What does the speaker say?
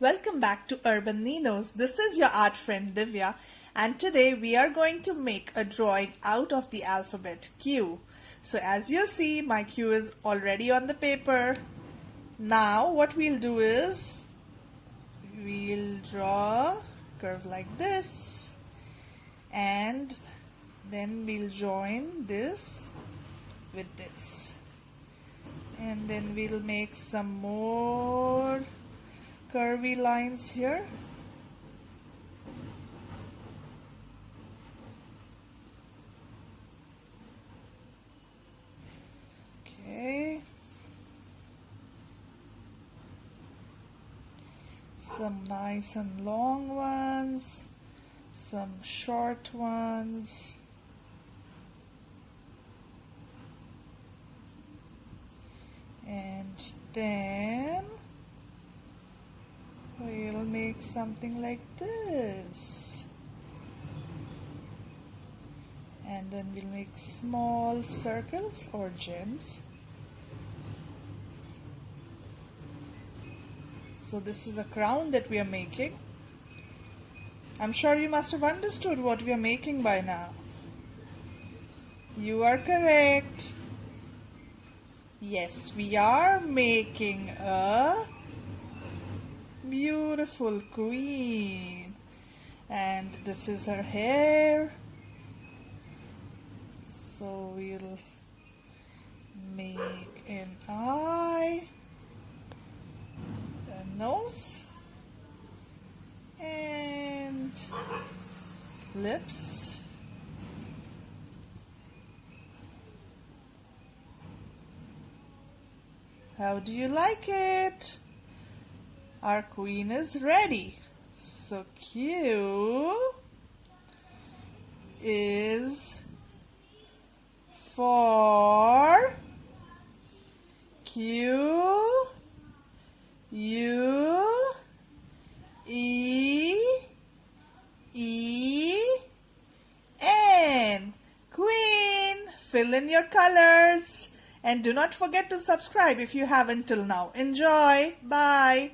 Welcome back to Urban Ninos. This is your art friend Divya, and today we are going to make a drawing out of the alphabet Q. So as you see, my Q is already on the paper. Now what we'll do is we'll draw a curve like this, and then we'll join this with this, and then we'll make some more curvy lines here. Okay, some nice and long ones, some short ones. And then we'll make something like this, and then we'll make small circles or gems. So this is a crown that we are making. I'm sure you must have understood what we are making by now. You are correct. Yes, we are making a beautiful queen, and this is her hair. So we'll make an eye, a nose, and lips. How do you like it? Our queen is ready. So Q is for Q, U, E, E, N. Queen. Fill in your colors. And do not forget to subscribe if you haven't till now. Enjoy. Bye.